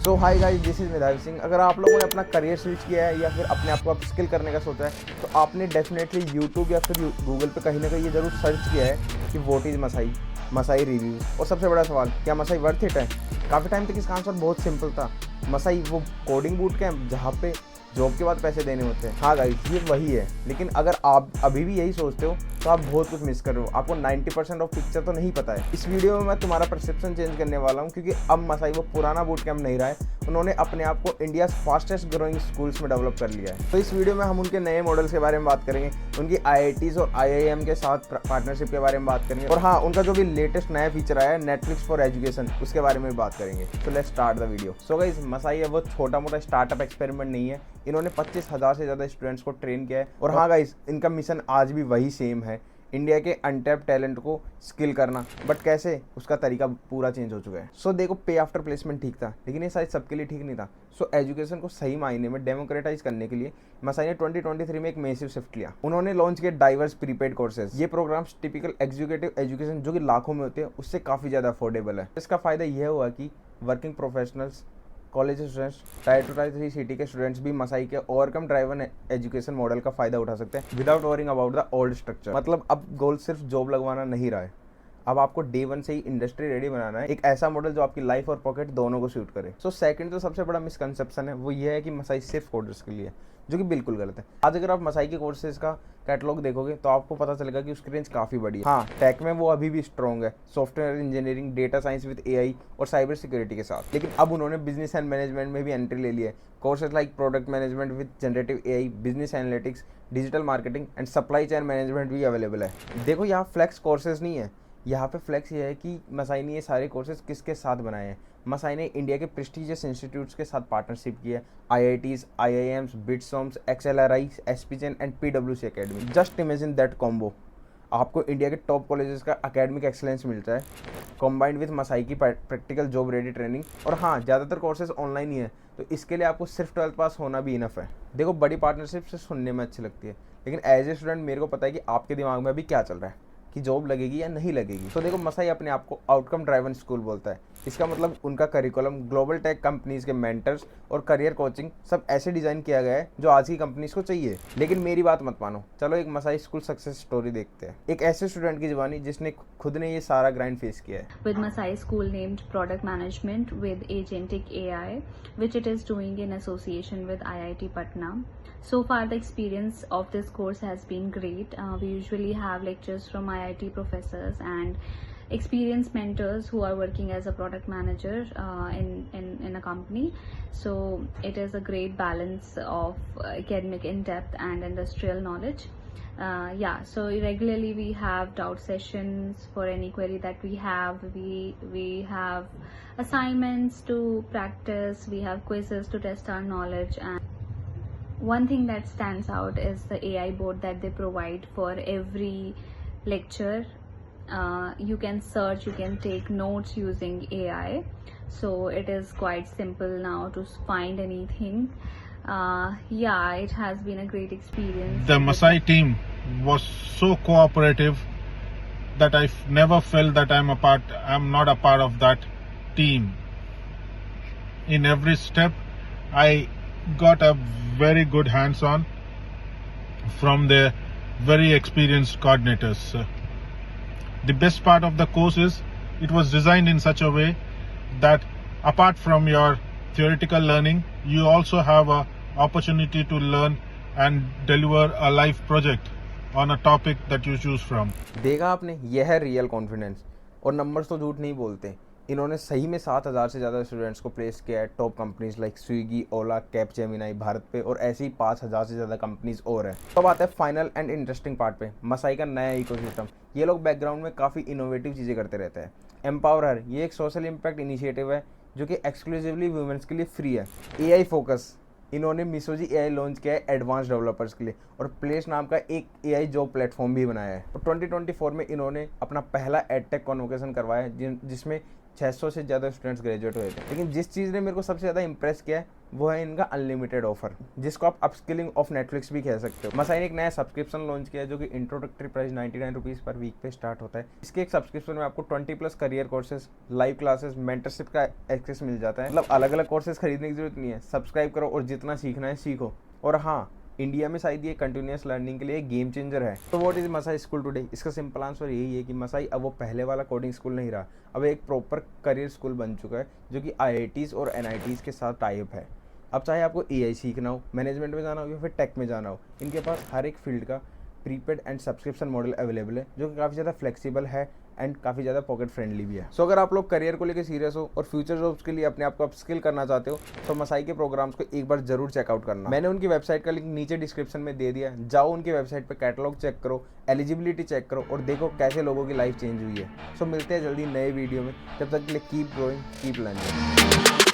So hi guys, this is मेधावी सिंह। अगर आप लोगों ने अपना करियर स्विच किया है या फिर अपने आप को अप स्किल करने का सोचा है तो आपने डेफिनेटली यूट्यूब या फिर गूगल पे कहीं ना कहीं ये ज़रूर सर्च किया है कि what is Masai, Masai review. और सबसे बड़ा सवाल, क्या मसाई वर्थ इट है? काफ़ी टाइम तक इसका आंसर बहुत सिंपल था। मसाई वो कोडिंग बूट कैंप जहाँ पे जॉब के बाद पैसे देने होते हैं। हाँ गाइस, ये वही है। लेकिन अगर आप अभी भी यही सोचते हो तो आप बहुत कुछ मिस कर रहे हो। आपको 90% ऑफ पिक्चर तो नहीं पता है। इस वीडियो में मैं तुम्हारा परसेप्शन चेंज करने वाला हूँ, क्योंकि अब मसाई वो पुराना बूट कैंप नहीं रहा है। उन्होंने अपने आप को इंडिया फास्टेस्ट ग्रोइंग स्कूल्स में डेवलप कर लिया है। तो इस वीडियो में हम उनके नए मॉडल्स के बारे में बात करेंगे, उनकी IITs और IIM के साथ पार्टनरशिप के बारे में बात करेंगे, और हाँ, उनका जो भी लेटेस्ट नया फीचर आया है नेटफ्लिक्स फॉर एजुकेशन, उसके बारे में बात करेंगे। So let's start the video. So guys, Masai है वो छोटा मोटा स्टार्टअप एक्सपेरिमेंट नहीं है। इन्होंने 25,000 से ज़्यादा स्टूडेंट्स को ट्रेन किया है। और हाँ गाइस, इनका मिशन आज भी वही सेम है, इंडिया के अनटैप्ड टैलेंट को स्किल करना। बट कैसे, उसका तरीका पूरा चेंज हो चुका है। सो देखो, पे आफ्टर प्लेसमेंट ठीक था, लेकिन ये शायद सबके लिए ठीक नहीं था। सो एजुकेशन को सही मायने में डेमोक्रेटाइज करने के लिए मसाई ने 2023 में एक मेसिव शिफ्ट लिया। उन्होंने लॉन्च किया डाइवर्स प्रीपेड कोर्सेज। ये प्रोग्राम्स टिपिकल एग्जीक्यूटिव एजुकेशन जो कि लाखों में होते हैं उससे काफ़ी ज़्यादा अफोर्डेबल है। इसका फ़ायदा यह हुआ कि working professionals, college students, tyre 2 tyre 3 city के स्टूडेंट्स भी मसाई के ओवरकम ड्राइवन एजुकेशन मॉडल का फायदा उठा सकते हैं without worrying about the old structure. मतलब अब गोल सिर्फ जॉब लगवाना नहीं रहा है, अब आपको डे वन से ही इंडस्ट्री रेडी बनाना है। एक ऐसा मॉडल जो आपकी लाइफ और पॉकेट दोनों को सूट करे। सो सेकंड जो सबसे बड़ा मिसकंसेप्शन है वो ये है कि मसाई सिर्फ कोडर्स के लिए है, जो कि बिल्कुल गलत है। आज अगर आप मसाई के कोर्सेज का कैटलॉग देखोगे तो आपको पता चलेगा कि उसकी रेंज काफ़ी बड़ी है। हाँ, टेक में वो अभी भी स्ट्रॉन्ग है, software engineering, data science with AI और साइबर सिक्योरिटी के साथ। लेकिन अब उन्होंने बिजनेस एंड मैनेजमेंट में भी एंट्री ले ली है। Courses like product management with generative AI, business analytics, digital marketing and supply chain management भी अवेलेबल है। देखो, यहाँ फ्लेक्स कोर्सेज नहीं है, यहाँ पे फ्लेक्स ये है कि मसाई ने ये सारे कोर्सेज किसके साथ बनाए हैं। मसाई ने इंडिया के प्रेस्टीजियस इंस्टीट्यूट्स के साथ पार्टनरशिप की है, IITs, IIMs, बिटसॉम्स, XLRI, SPCN and PwC academy. Just imagine that combo. आपको इंडिया के टॉप कॉलेजेस का एकेडमिक एक्सलेंस मिलता है कॉम्बाइंड विद मसाई की प्रैक्टिकल जॉब रेडी ट्रेनिंग। और हाँ, ज़्यादातर कोर्सेज ऑनलाइन ही है, तो इसके लिए आपको सिर्फ 12th पास होना भी इनफ है। देखो, बड़ी पार्टनरशिप से सुनने में अच्छी लगती है, लेकिन एज ए स्टूडेंट मेरे को पता है कि आपके दिमाग में अभी क्या चल रहा है कि जॉब लगेगी या नहीं लगेगी। तो देखो, मसाई अपने आप को आउटकम ड्राइवन स्कूल बोलता है। इसका मतलब उनका करिकुलम ग्लोबल टेक कंपनीज के मेंटर्स और करियर कोचिंग सब ऐसे डिज़ाइन किया गया है जो आज की कंपनीज को चाहिए। लेकिन मेरी बात मत मानो, चलो एक मसाई स्कूल सक्सेस स्टोरी देखते हैं। एक ऐसे स्टूडेंट की जुबानी जिसने खुद ने ये सारा ग्राइंड फेस किया है। With Masai School named Product Management with Agentic AI, which it is doing in association with IIT Patna. So far, the experience of this course has been great. We usually have lectures from IIT professors and experienced mentors who are working as a product manager in a company. So it is a great balance of academic in-depth and industrial knowledge. Yeah, so regularly we have doubt sessions for any query that we have. We have assignments to practice, we have quizzes to test our knowledge, and one thing that stands out is the AI board that they provide for every lecture. You can search, you can take notes using AI, so it is quite simple now to find anything. Yeah, it has been a great experience. The Masai team was so cooperative that I never felt that I'm not a part of that team. In every step, I got a very good hands-on from the very experienced coordinators. The best part of the course is it was designed in such a way that apart from your theoretical learning, you also have a opportunity to learn and deliver a live project on a topic that you choose from. देखा आपने, यह है real confidence. और numbers तो झूठ नहीं बोलते। इन्होंने सही में 7,000 से ज़्यादा स्टूडेंट्स को प्लेस किया है टॉप कंपनीज लाइक स्विगी, ओला, कैपजेमिनी, भारत पे, और ऐसी ही 5,000 से ज़्यादा कंपनीज और हैं। तो अब आता है फाइनल एंड इंटरेस्टिंग पार्ट पे, मसाई का नया इकोसिस्टम। ये लोग बैकग्राउंड में काफ़ी इनोवेटिव चीज़ें करते रहते हैं। एम्पावर हर, ये एक सोशल इम्पैक्ट इनिशिएटिव है जो कि एक्सक्लूसिवली वुमेन्स के लिए फ्री है। AI फोकस, इन्होंने मिसोजी AI लॉन्च किया है एडवांस डेवलपर्स के लिए, और प्लेस नाम का एक AI जॉब प्लेटफॉर्म भी बनाया है। और 2024 में इन्होंने अपना पहला एडटेक कॉन्वोकेशन करवाया है जिसमें 600 से ज़्यादा स्टूडेंट्स ग्रेजुएट हुए थे। लेकिन जिस चीज़ ने मेरे को सबसे ज़्यादा इंप्रेस किया है वो है इनका अनलिमिटेड ऑफर, जिसको आप अपस्किलिंग ऑफ नेटफ्लिक्स भी कह सकते हो। मसाई ने एक नया सब्सक्रिप्शन लॉन्च किया है जो कि introductory price 99 rupees per week पे स्टार्ट होता है। इसके एक सब्सक्रिप्शन में आपको 20+ career courses, live classes, mentorship का एक्सेस मिल जाता है। मतलब अलग अलग कोर्सेज खरीदने की जरूरत नहीं है, सब्सक्राइब करो और जितना सीखना है सीखो। और हाँ, इंडिया में शायद ये कंटिन्यूस लर्निंग के लिए एक गेम चेंजर है। तो what is Masai school today? इसका सिंपल आंसर यही है कि मसाई अब वो पहले वाला कोडिंग स्कूल नहीं रहा, अब एक प्रॉपर करियर स्कूल बन चुका है जो कि IITs और NITs के साथ टाई अप है। अब चाहे आपको AI सीखना हो, मैनेजमेंट में जाना हो या फिर टेक में जाना हो, इनके पास हर एक फील्ड का prepaid and subscription model available है जो कि काफ़ी ज़्यादा फ्लेक्सिबल है एंड काफ़ी ज़्यादा पॉकेट फ्रेंडली भी है। सो अगर आप लोग करियर को लेकर सीरियस हो और फ्यूचर जॉब्स के लिए अपने आप को अपस्किल करना चाहते हो तो मसाई के प्रोग्राम्स को एक बार जरूर चेकआउट करना। मैंने उनकी वेबसाइट का लिंक नीचे डिस्क्रिप्शन में दे दिया, जाओ उनकी वेबसाइट पर कैटलॉग चेक करो, एलिजिबिलिटी चेक करो और देखो कैसे लोगों की लाइफ चेंज हुई है। सो मिलते हैं जल्दी नए वीडियो में, तब तक के लिए कीप ग्रोइंग, कीप लर्निंग।